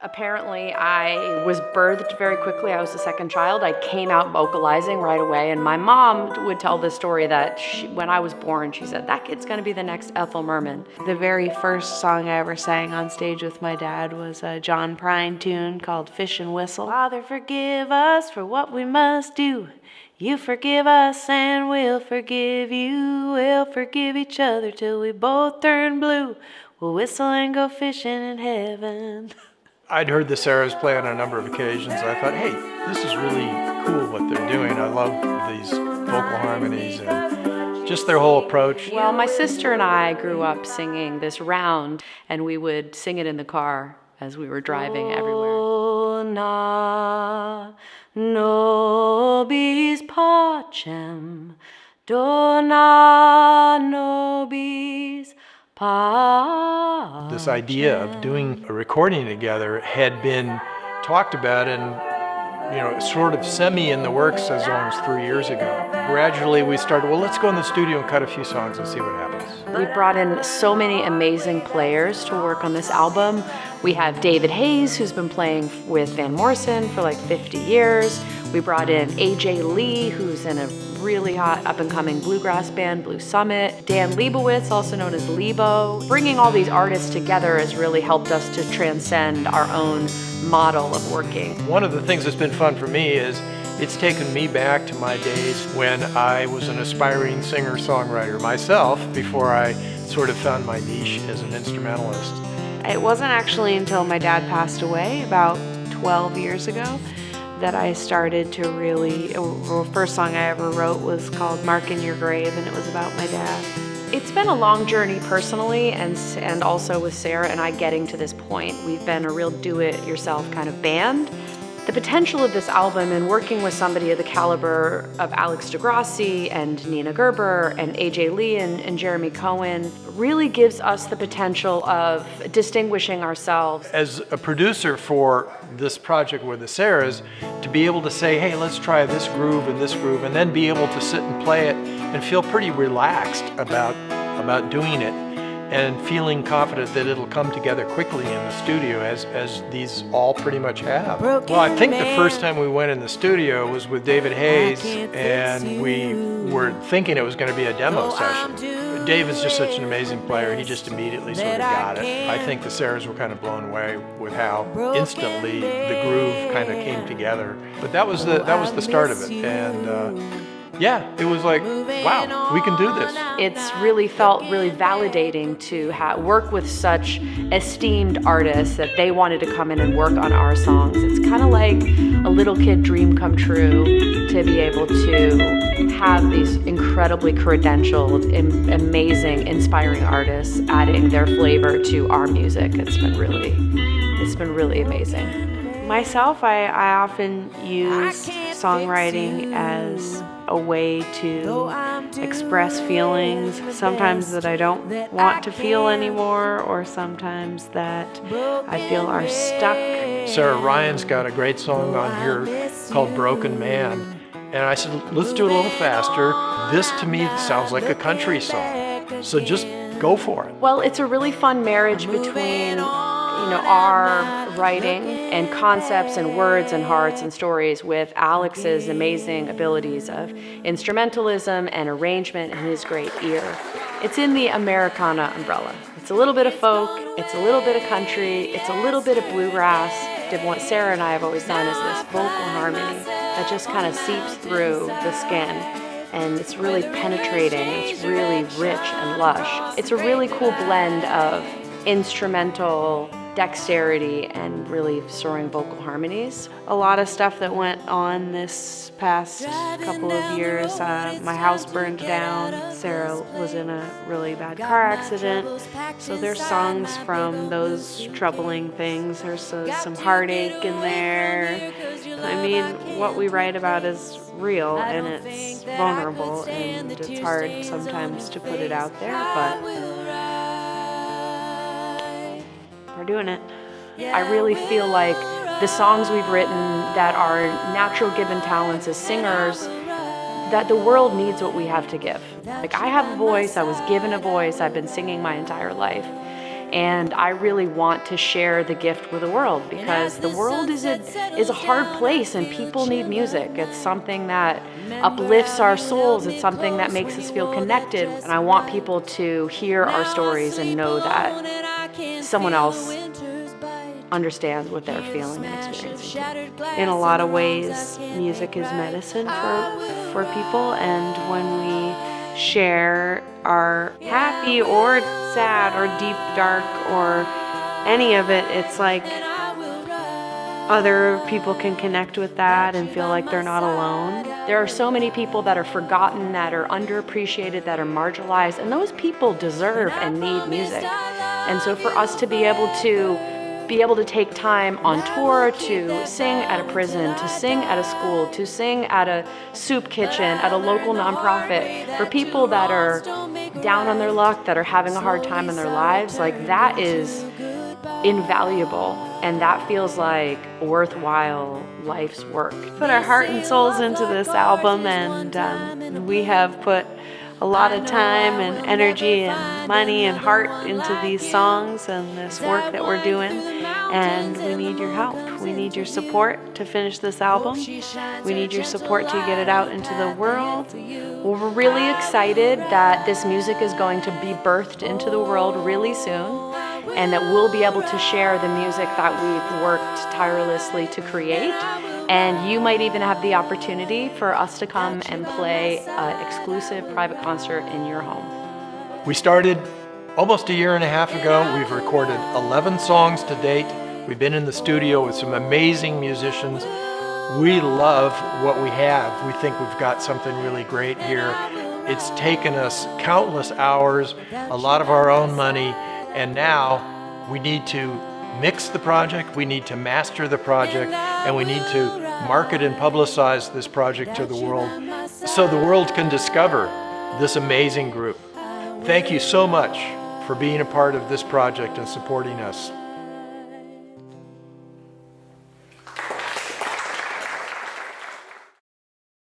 Apparently, I was birthed very quickly. I was the second child. I came out vocalizing right away, and my mom would tell the story that when I was born, she said, that kid's gonna be the next Ethel Merman. The very first song I ever sang on stage with my dad was a John Prine tune called Fish and Whistle. Father, forgive us for what we must do. You forgive us and we'll forgive you. We'll forgive each other till we both turn blue. We'll whistle and go fishing in heaven. I'd heard the Sarahs play on a number of occasions. I thought, hey, this is really cool what they're doing. I love these vocal harmonies and just their whole approach. Well, my sister and I grew up singing this round, and we would sing it in the car as we were driving everywhere. Oh, na nobis pacem, dona nobis pacem. This idea of doing a recording together had been talked about and sort of semi in the works as long as 3 years ago. Gradually we started, well, let's go in the studio and cut a few songs and see what happens. We brought in so many amazing players to work on this album. We have David Hayes, who's been playing with Van Morrison for like 50 years. We brought in AJ Lee, who's in a really hot up-and-coming bluegrass band, Blue Summit. Dan Leibowitz, also known as Lebo. Bringing all these artists together has really helped us to transcend our own model of working. One of the things that's been fun for me is it's taken me back to my days when I was an aspiring singer-songwriter myself before I sort of found my niche as an instrumentalist. It wasn't actually until my dad passed away about 12 years ago that I started to really, the first song I ever wrote was called Mark in Your Grave, and it was about my dad. It's been a long journey personally and also with Sarah and I getting to this point. We've been a real do-it-yourself kind of band. The potential of this album and working with somebody of the caliber of Alex Grassi and Nina Gerber and AJ Lee and Jeremy Cohen really gives us the potential of distinguishing ourselves. As a producer for this project with the Sarahs, to be able to say, hey, let's try this groove, and then be able to sit and play it and feel pretty relaxed about doing it, and feeling confident that it'll come together quickly in the studio as these all pretty much have. Well, I think the first time we went in the studio was with David Hayes, and we were thinking it was going to be a demo session. Dave is just such an amazing player. He just immediately sort of got it. I think the Sarahs were kind of blown away with how instantly the groove kind of came together. But that was the start of it, and yeah, it was like, wow, we can do this. It's really felt really validating to work with such esteemed artists that they wanted to come in and work on our songs. It's kind of like a little kid dream come true to be able to have these incredibly credentialed, amazing, inspiring artists adding their flavor to our music. It's been really amazing. Myself, I often use songwriting as a way to express feelings, sometimes that I don't want to feel anymore, or sometimes that I feel are stuck. Sarah Ryan's got a great song on here called Broken Man, and I said, let's do it a little faster. This to me sounds like a country song, so just go for it. Well, it's a really fun marriage between our writing and concepts and words and hearts and stories with Alex's amazing abilities of instrumentalism and arrangement and his great ear. It's in the Americana umbrella. It's a little bit of folk, it's a little bit of country, it's a little bit of bluegrass. What Sarah and I have always done is this vocal harmony that just kind of seeps through the skin. And it's really penetrating, it's really rich and lush. It's a really cool blend of instrumental dexterity and really soaring vocal harmonies. A lot of stuff that went on this past couple of years. My house burned down. Sarah was in a really bad car accident. So there's songs from those troubling things. There's some heartache in there. I mean, what we write about is real and it's vulnerable and it's hard sometimes to put it out there, but we're doing it. I really feel like the songs we've written that are natural given talents as singers, that the world needs what we have to give. Like, I have a voice, I was given a voice, I've been singing my entire life. And I really want to share the gift with the world, because the world is a hard place and people need music. It's something that uplifts our souls. It's something that makes us feel connected. And I want people to hear our stories and know that someone else understands what they're feeling and experiencing. In a lot of ways, music is medicine for people, and when we share our happy or sad or deep dark or any of it, it's like other people can connect with that and feel like they're not alone. There are so many people that are forgotten, that are underappreciated, that are marginalized, and those people deserve and need music. And so for us to be able to take time on tour to sing at a prison, to sing at a school, to sing at a soup kitchen, at a local nonprofit, for people that are down on their luck, that are having a hard time in their lives, like that is invaluable, and that feels like worthwhile life's work. Put our heart and souls into this album, and we have put a lot of time and energy and money and heart into these songs and this work that we're doing, and we need your help. We need your support to finish this album. We need your support to get it out into the world. Well, we're really excited that this music is going to be birthed into the world really soon, and that we'll be able to share the music that we've worked tirelessly to create. And you might even have the opportunity for us to come and play an exclusive private concert in your home. We started almost a year and a half ago. We've recorded 11 songs to date. We've been in the studio with some amazing musicians. We love what we have. We think we've got something really great here. It's taken us countless hours, a lot of our own money, and now we need to mix the project, we need to master the project, and we need to market and publicize this project to the world so the world can discover this amazing group. Thank you so much for being a part of this project and supporting us.